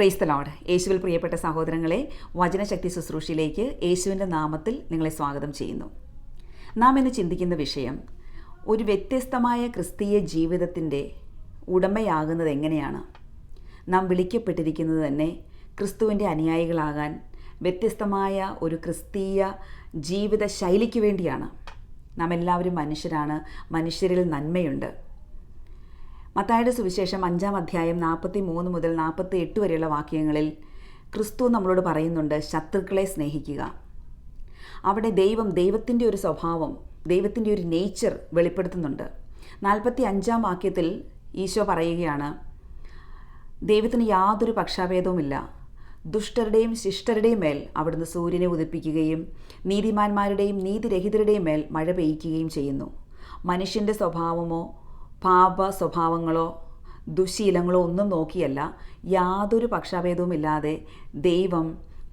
Praise the Lord. യേശുവിൽ പ്രിയപ്പെട്ട സഹോദരങ്ങളെ, വചനശക്തി ശുശ്രൂഷയിലേക്ക് യേശുവിൻ്റെ നാമത്തിൽ നിങ്ങളെ സ്വാഗതം ചെയ്യുന്നു. നാം ഇന്ന് ചിന്തിക്കുന്ന വിഷയം, ഒരു വ്യത്യസ്തമായ ക്രിസ്തീയ ജീവിതത്തിൻ്റെ ഉടമയാകുന്നത് എങ്ങനെയാണ്. നാം വിളിക്കപ്പെട്ടിരിക്കുന്നത് തന്നെ ക്രിസ്തുവിൻ്റെ അനുയായികളാകാൻ, വ്യത്യസ്തമായ ഒരു ക്രിസ്തീയ ജീവിത ശൈലിക്ക് വേണ്ടിയാണ്. നാം എല്ലാവരും മനുഷ്യരാണ്, മനുഷ്യരിൽ നന്മയുണ്ട്. മത്തായിയുടെ സുവിശേഷം 5-ാം അധ്യായം 43 മുതൽ 48 വരെയുള്ള വാക്യങ്ങളിൽ ക്രിസ്തു നമ്മളോട് പറയുന്നുണ്ട്, ശത്രുക്കളെ സ്നേഹിക്കുക. അവിടെ ദൈവത്തിൻ്റെ ഒരു സ്വഭാവം, ദൈവത്തിൻ്റെ ഒരു നേച്ചർ വെളിപ്പെടുത്തുന്നുണ്ട്. 45-ാം വാക്യത്തിൽ ഈശോ പറയുകയാണ്, ദൈവത്തിന് യാതൊരു പക്ഷാഭേദവുമില്ല. ദുഷ്ടരുടെയും ശിഷ്ടരുടെയും മേൽ അവിടുന്ന് സൂര്യനെ ഉദിപ്പിക്കുകയും നീതിമാന്മാരുടെയും നീതിരഹിതരുടെയും മേൽ മഴ പെയ്യ്ക്കുകയും ചെയ്യുന്നു. മനുഷ്യൻ്റെ സ്വഭാവമോ പാപ സ്വഭാവങ്ങളോ ദുശീലങ്ങളോ ഒന്നും നോക്കിയല്ല, യാതൊരു പക്ഷാഭേദവുമില്ലാതെ ദൈവം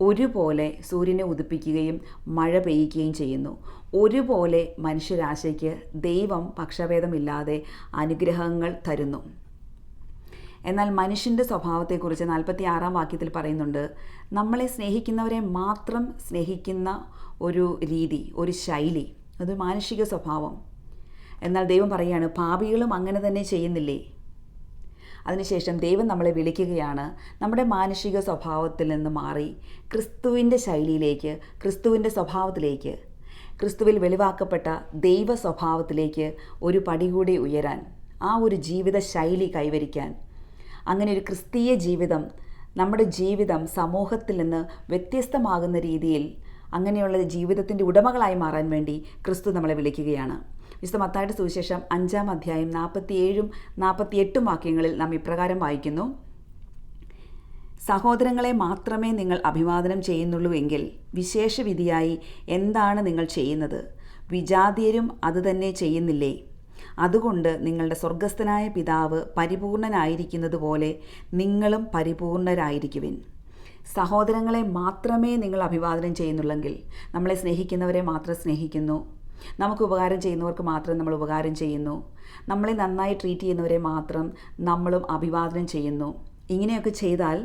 ഒരുപോലെ സൂര്യനെ ഉദിപ്പിക്കുകയും മഴ പെയ്യ്ക്കുകയും ചെയ്യുന്നു. ഒരുപോലെ മനുഷ്യരാശിക്ക് ദൈവം പക്ഷാഭേദമില്ലാതെ അനുഗ്രഹങ്ങൾ തരുന്നു. എന്നാൽ മനുഷ്യൻ്റെ സ്വഭാവത്തെക്കുറിച്ച് 46-ാം വാക്യത്തിൽ പറയുന്നുണ്ട്, നമ്മളെ സ്നേഹിക്കുന്നവരെ മാത്രം സ്നേഹിക്കുന്ന ഒരു രീതി, ഒരു ശൈലി, അത് മാനുഷിക സ്വഭാവം. എന്നാൽ ദൈവം പറയുകയാണ്, പാപികളും അങ്ങനെ തന്നെ ചെയ്യുന്നില്ലേ. അതിനുശേഷം ദൈവം നമ്മളെ വിളിക്കുകയാണ്, നമ്മുടെ മാനുഷിക സ്വഭാവത്തിൽ നിന്ന് മാറി ക്രിസ്തുവിൻ്റെ ശൈലിയിലേക്ക്, ക്രിസ്തുവിൻ്റെ സ്വഭാവത്തിലേക്ക്, ക്രിസ്തുവിൽ വെളിവാക്കപ്പെട്ട ദൈവ സ്വഭാവത്തിലേക്ക് ഒരു പടി കൂടി ഉയരാൻ, ആ ഒരു ജീവിത ശൈലി കൈവരിക്കാൻ. അങ്ങനെ ഒരു ക്രിസ്തീയ ജീവിതം, നമ്മുടെ ജീവിതം സമൂഹത്തിൽ നിന്ന് വ്യത്യസ്തമാകുന്ന രീതിയിൽ അങ്ങനെയുള്ള ജീവിതത്തിൻ്റെ ഉടമകളായി മാറാൻ വേണ്ടി ക്രിസ്തു നമ്മളെ വിളിക്കുകയാണ്. വിശുദ്ധ മത്തായിയുടെ സുവിശേഷം 5-ാം അധ്യായം 47-48 വാക്യങ്ങളിൽ നാം ഇപ്രകാരം വായിക്കുന്നു, സഹോദരങ്ങളെ മാത്രമേ നിങ്ങൾ അഭിവാദനം ചെയ്യുന്നുള്ളൂ എങ്കിൽ വിശേഷവിധിയായി എന്താണ് നിങ്ങൾ ചെയ്യുന്നത്? വിജാതീയരും അതുതന്നെ ചെയ്യുന്നില്ലേ? അതുകൊണ്ട് നിങ്ങളുടെ സ്വർഗസ്ഥനായ പിതാവ് പരിപൂർണനായിരിക്കുന്നത് പോലെ നിങ്ങളും പരിപൂർണരായിരിക്കുവിൻ. സഹോദരങ്ങളെ മാത്രമേ നിങ്ങൾ അഭിവാദനം ചെയ്യുന്നുള്ളെങ്കിൽ, നമ്മളെ സ്നേഹിക്കുന്നവരെ മാത്രം സ്നേഹിക്കുന്നു, നമുക്ക് ഉപകാരം ചെയ്യുന്നവർക്ക് മാത്രം നമ്മൾ ഉപകാരം ചെയ്യുന്നു, നമ്മളെ നന്നായി ട്രീറ്റ് ചെയ്യുന്നവരെ മാത്രം നമ്മളും അഭിവാദനം ചെയ്യുന്നു. ഇങ്ങനെയൊക്കെ ചെയ്താൽ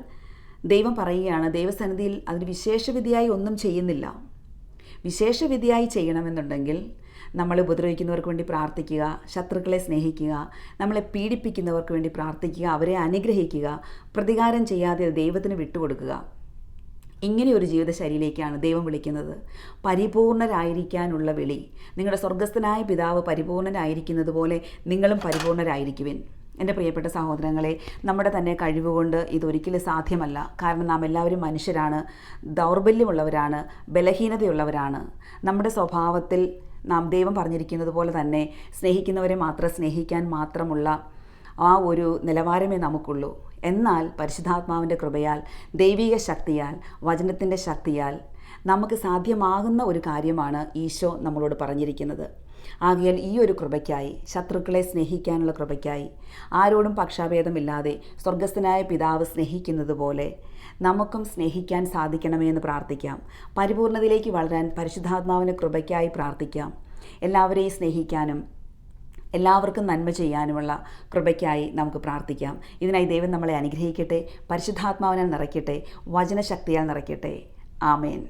ദൈവം പറയുകയാണ്, ദൈവസന്നിധിയിൽ അതിന് വിശേഷവിധിയായി ഒന്നും ചെയ്യുന്നില്ല. വിശേഷവിധിയായി ചെയ്യണമെന്നുണ്ടെങ്കിൽ നമ്മളെ ഉപദ്രവിക്കുന്നവർക്ക് വേണ്ടി പ്രാർത്ഥിക്കുക, ശത്രുക്കളെ സ്നേഹിക്കുക, നമ്മളെ പീഡിപ്പിക്കുന്നവർക്ക് വേണ്ടി പ്രാർത്ഥിക്കുക, അവരെ അനുഗ്രഹിക്കുക, പ്രതികാരം ചെയ്യാതെ ദൈവത്തിന് വിട്ടുകൊടുക്കുക. ഇങ്ങനെ ഒരു ജീവിതശൈലിയിലേക്കാണ് ദൈവം വിളിക്കുന്നത്. പരിപൂർണരായിരിക്കാനുള്ള വിളി. നിങ്ങളുടെ സ്വർഗസ്ഥനായ പിതാവ് പരിപൂർണനായിരിക്കുന്നത് പോലെ നിങ്ങളും പരിപൂർണരായിരിക്കുവിൻ. എൻ്റെ പ്രിയപ്പെട്ട സഹോദരങ്ങളെ, നമ്മുടെ തന്നെ കഴിവുകൊണ്ട് ഇതൊരിക്കലും സാധ്യമല്ല. കാരണം നാം എല്ലാവരും മനുഷ്യരാണ്, ദൗർബല്യമുള്ളവരാണ്, ബലഹീനതയുള്ളവരാണ്. നമ്മുടെ സ്വഭാവത്തിൽ നാം ദൈവം പറഞ്ഞിരിക്കുന്നത് പോലെ തന്നെ സ്നേഹിക്കുന്നവരെ മാത്രം സ്നേഹിക്കാൻ മാത്രമുള്ള ആ ഒരു നിലവാരമേ നമുക്കുള്ളൂ. എന്നാൽ പരിശുദ്ധാത്മാവിൻ്റെ കൃപയാൽ, ദൈവിക ശക്തിയാൽ, വചനത്തിൻ്റെ ശക്തിയാൽ നമുക്ക് സാധ്യമാകുന്ന ഒരു കാര്യമാണ് ഈശോ നമ്മളോട് പറഞ്ഞിരിക്കുന്നത്. ആകയാൽ ഈ ഒരു കൃപയ്ക്കായി, ശത്രുക്കളെ സ്നേഹിക്കാനുള്ള കൃപയ്ക്കായി, ആരോടും പക്ഷാഭേദമില്ലാതെ സ്വർഗസ്ഥനായ പിതാവ് സ്നേഹിക്കുന്നത് പോലെ നമുക്കും സ്നേഹിക്കാൻ സാധിക്കണമേ എന്ന് പ്രാർത്ഥിക്കാം. പരിപൂർണതയിലേക്ക് വളരാൻ പരിശുദ്ധാത്മാവിൻ്റെ കൃപയ്ക്കായി പ്രാർത്ഥിക്കാം. എല്ലാവരെയും സ്നേഹിക്കാനും എല്ലാവർക്കും നന്മ ചെയ്യാനുമുള്ള കൃപയ്ക്കായി നമുക്ക് പ്രാർത്ഥിക്കാം. ഇതിനായി ദൈവം നമ്മളെ അനുഗ്രഹിക്കട്ടെ, പരിശുദ്ധാത്മാവിനാൽ നിറയ്ക്കട്ടെ, വചനശക്തിയാൽ നിറയ്ക്കട്ടെ. ആമേൻ.